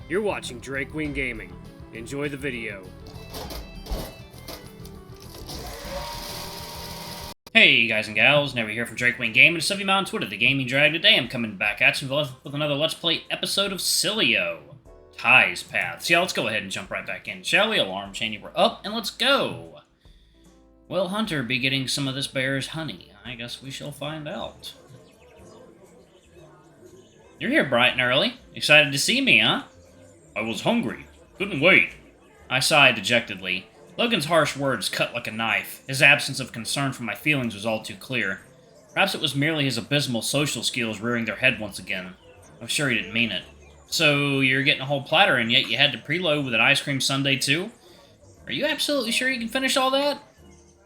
You're watching Drake Wing Gaming. Enjoy the video. Hey guys and gals, Never here for Drake Wing Gaming. It's me on Twitter, the Gaming Drag. Today I'm coming back at you with another Let's Play episode of Sileo. Ties Paths. Yeah, let's go ahead and jump right back in, shall we? Alarm chain, we're up, and let's go! Will Hunter be getting some of this bear's honey? I guess we shall find out. You're here bright and early. Excited to see me, huh? I was hungry. Couldn't wait. I sighed dejectedly. Logan's harsh words cut like a knife. His absence of concern for my feelings was all too clear. Perhaps it was merely his abysmal social skills rearing their head once again. I'm sure he didn't mean it. So, you're getting a whole platter and yet you had to preload with an ice cream sundae too? Are you absolutely sure you can finish all that?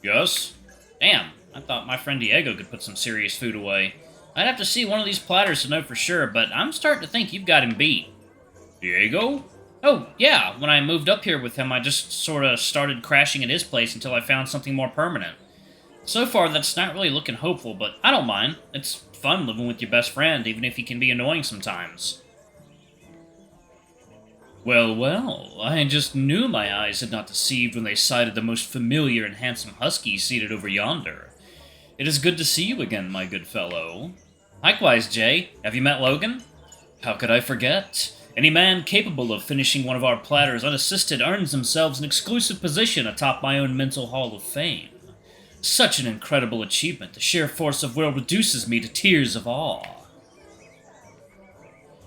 Yes. Damn, I thought my friend Diego could put some serious food away. I'd have to see one of these platters to know for sure, but I'm starting to think you've got him beat. Diego? Oh, yeah, when I moved up here with him, I just sort of started crashing at his place until I found something more permanent. So far, that's not really looking hopeful, but I don't mind. It's fun living with your best friend, even if he can be annoying sometimes. Well, well, I just knew my eyes had not deceived when they sighted the most familiar and handsome husky seated over yonder. It is good to see you again, my good fellow. Likewise, Jay. Have you met Logan? How could I forget? Any man capable of finishing one of our platters unassisted earns themselves an exclusive position atop my own mental hall of fame. Such an incredible achievement, the sheer force of will reduces me to tears of awe.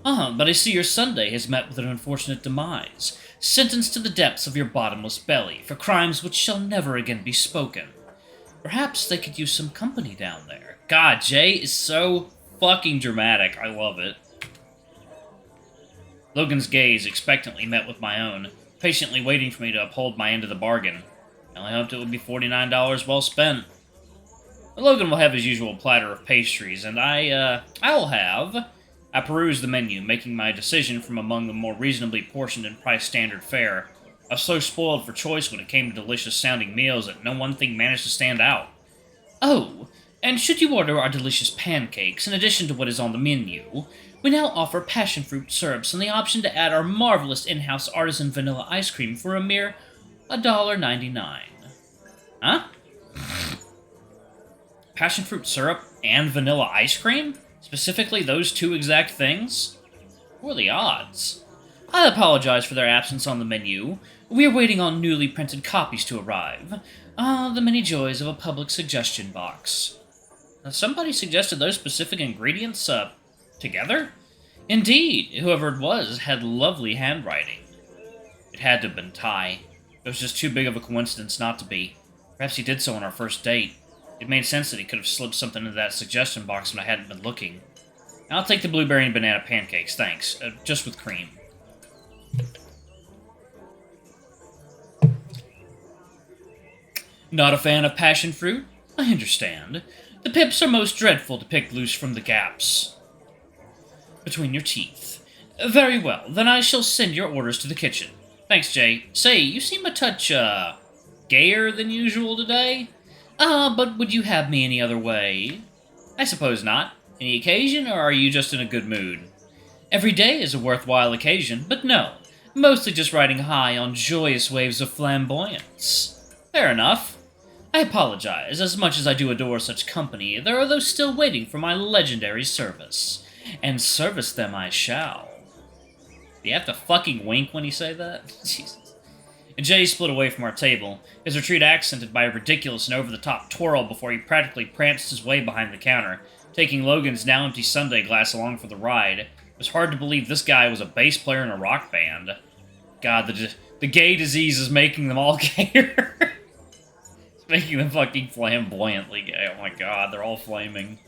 But I see your sundae has met with an unfortunate demise, sentenced to the depths of your bottomless belly for crimes which shall never again be spoken. Perhaps they could use some company down there. God, Jay is so fucking dramatic. I love it. Logan's gaze expectantly met with my own, patiently waiting for me to uphold my end of the bargain. I only hoped it would be $49 well spent. But Logan will have his usual platter of pastries, and I'll have... I perused the menu, making my decision from among the more reasonably portioned and price-standard fare. I was so spoiled for choice when it came to delicious-sounding meals that no one thing managed to stand out. Oh, and should you order our delicious pancakes, in addition to what is on the menu, we now offer passion fruit syrups and the option to add our marvelous in-house artisan vanilla ice cream for a mere $1.99. Huh? Passion fruit syrup and vanilla ice cream? Specifically those two exact things? What are the odds? I apologize for their absence on the menu. We are waiting on newly printed copies to arrive. The many joys of a public suggestion box. Somebody suggested those specific ingredients, together? Indeed, whoever it was had lovely handwriting. It had to have been Ty. It was just too big of a coincidence not to be. Perhaps he did so on our first date. It made sense that he could have slipped something into that suggestion box when I hadn't been looking. I'll take the blueberry and banana pancakes, thanks. Just with cream. Not a fan of passion fruit? I understand. The pips are most dreadful to pick loose from the gaps between your teeth. Very well, then I shall send your orders to the kitchen. Thanks, Jay. Say, you seem a touch, gayer than usual today? But would you have me any other way? I suppose not. Any occasion, or are you just in a good mood? Every day is a worthwhile occasion, but no. Mostly just riding high on joyous waves of flamboyance. Fair enough. I apologize. As much as I do adore such company, there are those still waiting for my legendary service. And service them I shall. Do you have to fucking wink when you say that? Jesus. Jay split away from our table, his retreat accented by a ridiculous and over-the-top twirl before he practically pranced his way behind the counter, taking Logan's now-empty sundae glass along for the ride. It was hard to believe this guy was a bass player in a rock band. God, the gay disease is making them all gayer. It's making them fucking flamboyantly gay. Oh my god, they're all flaming.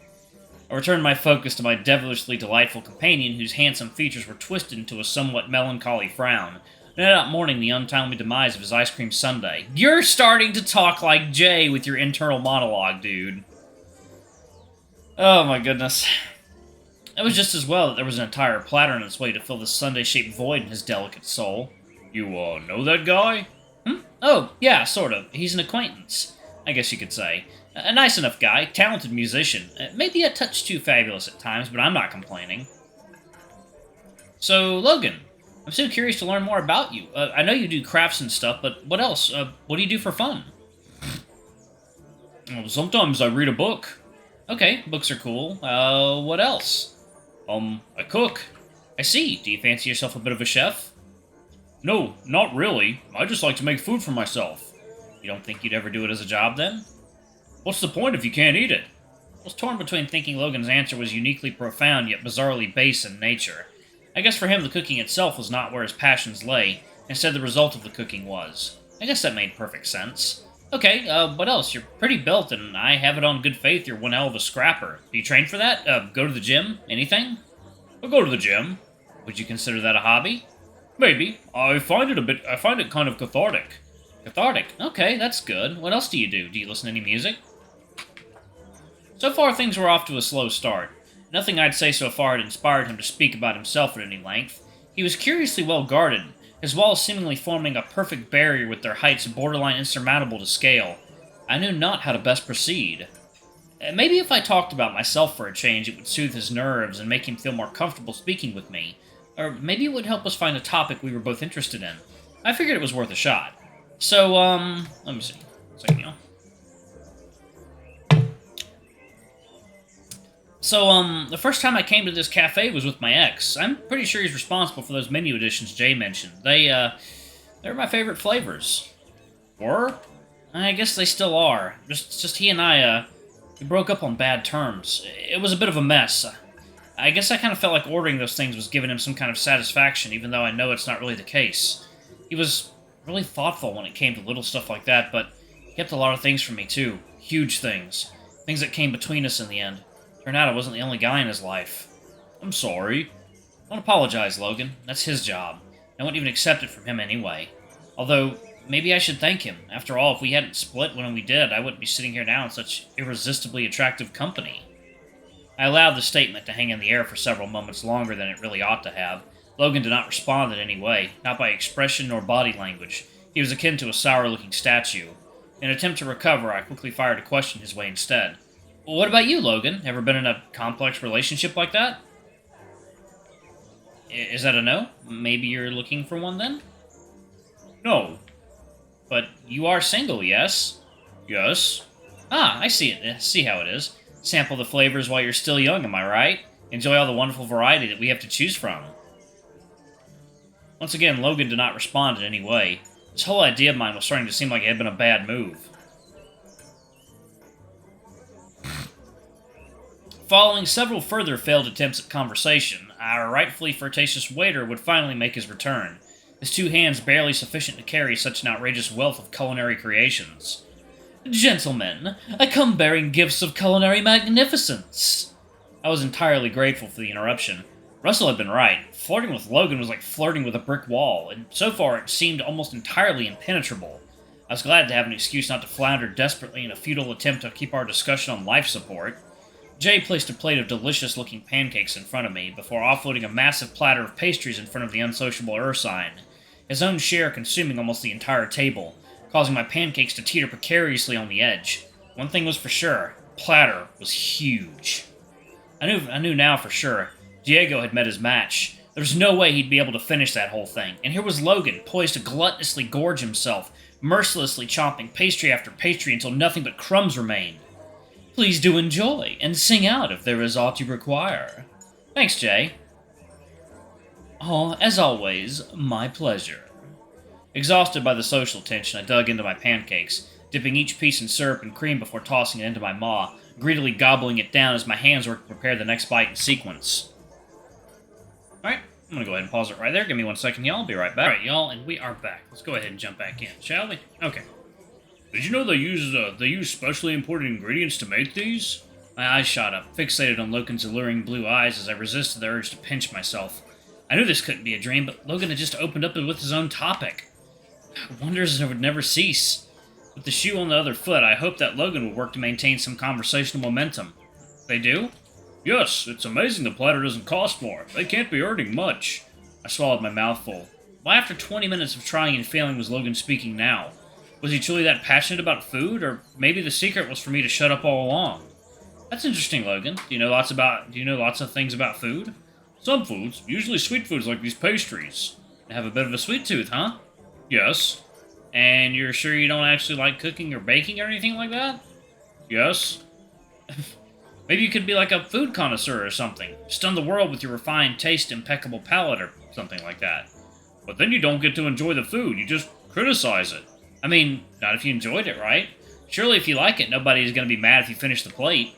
I returned my focus to my devilishly delightful companion, whose handsome features were twisted into a somewhat melancholy frown, no doubt mourning the untimely demise of his ice cream sundae. You're starting to talk like Jay with your internal monologue, dude. Oh my goodness. It was just as well that there was an entire platter on its way to fill the sundae-shaped void in his delicate soul. You, know that guy? Oh, yeah, sort of. He's an acquaintance, I guess you could say. A nice enough guy, talented musician. Maybe a touch too fabulous at times, but I'm not complaining. So, Logan, I'm so curious to learn more about you. I know you do crafts and stuff, but what else? What do you do for fun? Well, sometimes I read a book. Okay, books are cool. What else? I cook. I see. Do you fancy yourself a bit of a chef? No, not really. I just like to make food for myself. You don't think you'd ever do it as a job, then? What's the point if you can't eat it? I was torn between thinking Logan's answer was uniquely profound yet bizarrely base in nature. I guess for him the cooking itself was not where his passions lay, instead the result of the cooking was. I guess that made perfect sense. Okay, what else? You're pretty built, and I have it on good faith you're one hell of a scrapper. Do you train for that? Go to the gym? Anything? I go to the gym. Would you consider that a hobby? Maybe. I find it kind of cathartic. Cathartic? Okay, that's good. What else do you do? Do you listen to any music? So far, things were off to a slow start. Nothing I'd say so far had inspired him to speak about himself at any length. He was curiously well guarded, his walls seemingly forming a perfect barrier with their heights borderline insurmountable to scale. I knew not how to best proceed. Maybe if I talked about myself for a change, it would soothe his nerves and make him feel more comfortable speaking with me. Or maybe it would help us find a topic we were both interested in. I figured it was worth a shot. So, let me see. Second, y'all. So, the first time I came to this cafe was with my ex. I'm pretty sure he's responsible for those menu additions Jay mentioned. They're my favorite flavors. Were? I guess they still are. Just he and I, we broke up on bad terms. It was a bit of a mess. I guess I kind of felt like ordering those things was giving him some kind of satisfaction, even though I know it's not really the case. He was really thoughtful when it came to little stuff like that, but he kept a lot of things from me, too. Huge things. Things that came between us in the end. Turned out I wasn't the only guy in his life. I'm sorry. Don't apologize, Logan. That's his job. I wouldn't even accept it from him anyway. Although, maybe I should thank him. After all, if we hadn't split when we did, I wouldn't be sitting here now in such irresistibly attractive company. I allowed the statement to hang in the air for several moments longer than it really ought to have. Logan did not respond in any way, not by expression nor body language. He was akin to a sour-looking statue. In an attempt to recover, I quickly fired a question his way instead. Well, what about you, Logan? Ever been in a complex relationship like that? Is that a no? Maybe you're looking for one, then? No. But you are single, yes? Yes. Ah, I see it. See how it is. Sample the flavors while you're still young, am I right? Enjoy all the wonderful variety that we have to choose from. Once again, Logan did not respond in any way. This whole idea of mine was starting to seem like it had been a bad move. Following several further failed attempts at conversation, our rightfully flirtatious waiter would finally make his return, his two hands barely sufficient to carry such an outrageous wealth of culinary creations. Gentlemen, I come bearing gifts of culinary magnificence. I was entirely grateful for the interruption. Russell had been right. Flirting with Logan was like flirting with a brick wall, and so far it seemed almost entirely impenetrable. I was glad to have an excuse not to flounder desperately in a futile attempt to keep our discussion on life support. Jay placed a plate of delicious-looking pancakes in front of me before offloading a massive platter of pastries in front of the unsociable Ursine, his own share consuming almost the entire table, causing my pancakes to teeter precariously on the edge. One thing was for sure, the platter was huge. I knew now for sure. Diego had met his match. There was no way he'd be able to finish that whole thing, and here was Logan, poised to gluttonously gorge himself, mercilessly chomping pastry after pastry until nothing but crumbs remained. Please do enjoy, and sing out if there is aught you require. Thanks, Jay. Oh, as always, my pleasure. Exhausted by the social tension, I dug into my pancakes, dipping each piece in syrup and cream before tossing it into my maw, greedily gobbling it down as my hands worked to prepare the next bite in sequence. Alright, I'm gonna go ahead and pause it right there. Give me 1 second, y'all. I'll be right back. Alright, y'all, and we are back. Let's go ahead and jump back in, shall we? Okay. Did you know they use specially imported ingredients to make these? My eyes shot up, fixated on Logan's alluring blue eyes as I resisted the urge to pinch myself. I knew this couldn't be a dream, but Logan had just opened up with his own topic. Wonders would never cease. With the shoe on the other foot, I hoped that Logan would work to maintain some conversational momentum. They do? Yes, it's amazing the platter doesn't cost more. They can't be earning much. I swallowed my mouthful. Why, after 20 minutes of trying and failing, was Logan speaking now? Was he truly that passionate about food, or maybe the secret was for me to shut up all along? That's interesting, Logan. Do you know lots of things about food? Some foods, usually sweet foods like these pastries. Have a bit of a sweet tooth, huh? Yes. And you're sure you don't actually like cooking or baking or anything like that? Yes. Maybe you could be like a food connoisseur or something. Stun the world with your refined taste, impeccable palate, or something like that. But then you don't get to enjoy the food, you just criticize it. I mean, not if you enjoyed it, right? Surely if you like it, nobody's going to be mad if you finish the plate.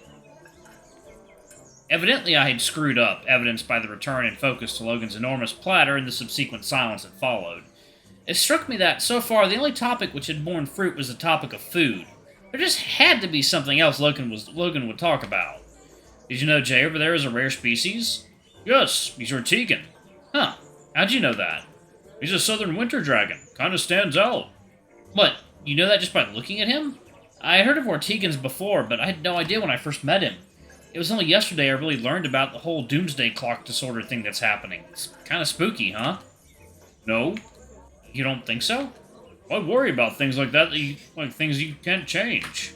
Evidently I had screwed up, evidenced by the return in focus to Logan's enormous platter and the subsequent silence that followed. It struck me that, so far, the only topic which had borne fruit was the topic of food. There just had to be something else Logan would talk about. Did you know Jay over there is a rare species? Yes, he's Ortegan. Huh. How'd you know that? He's a southern winter dragon. Kinda stands out. What, you know that just by looking at him? I had heard of Ortegans before, but I had no idea when I first met him. It was only yesterday I really learned about the whole doomsday clock disorder thing that's happening. It's kind of spooky, huh? No. You don't think so? Why worry about things like that, like things you can't change?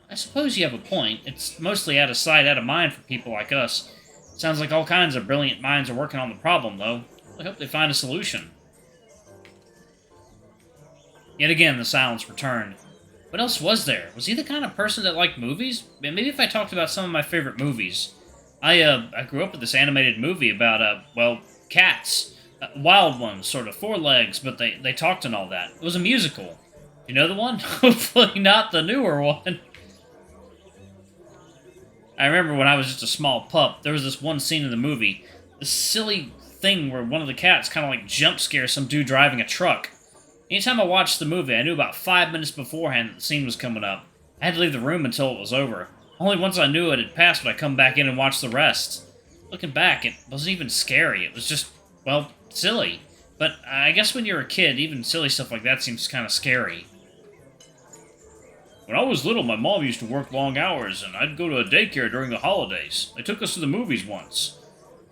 I suppose you have a point. It's mostly out of sight, out of mind for people like us. Sounds like all kinds of brilliant minds are working on the problem, though. I hope they find a solution. Yet again, the silence returned. What else was there? Was he the kind of person that liked movies? Maybe if I talked about some of my favorite movies. I grew up with this animated movie about, well, cats. Wild ones, sort of, 4 legs, but they talked and all that. It was a musical. You know the one? Hopefully not the newer one. I remember when I was just a small pup, there was this one scene in the movie, this silly thing where one of the cats kind of like jump scares some dude driving a truck. Anytime I watched the movie, I knew about 5 minutes beforehand that the scene was coming up. I had to leave the room until it was over. Only once I knew it had passed would I come back in and watch the rest. Looking back, it wasn't even scary. It was just, well, silly. But I guess when you're a kid, even silly stuff like that seems kind of scary. When I was little, my mom used to work long hours, and I'd go to a daycare during the holidays. They took us to the movies once.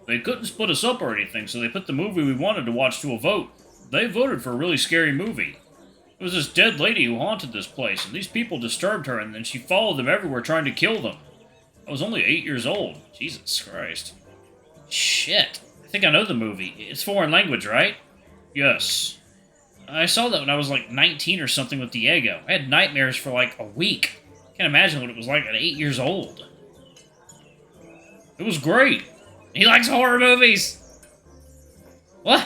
They couldn't split us up or anything, so they put the movie we wanted to watch to a vote. They voted for a really scary movie. It was this dead lady who haunted this place, and these people disturbed her, and then she followed them everywhere trying to kill them. I was only 8 years old. Jesus Christ. Shit. I think I know the movie. It's foreign language, right? Yes. I saw that when I was like 19 or something with Diego. I had nightmares for like a week. Can't imagine what it was like at 8 years old. It was great. He likes horror movies! What?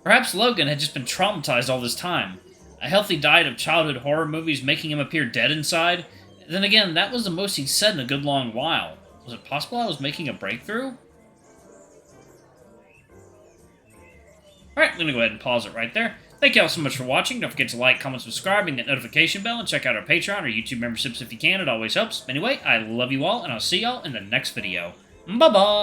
Perhaps Logan had just been traumatized all this time. A healthy diet of childhood horror movies making him appear dead inside? Then again, that was the most he'd said in a good long while. Was it possible I was making a breakthrough? Alright, I'm gonna go ahead and pause it right there. Thank you all so much for watching. Don't forget to like, comment, subscribe, and that notification bell, and check out our Patreon or YouTube memberships if you can. It always helps. Anyway, I love you all, and I'll see y'all in the next video. Bye-bye!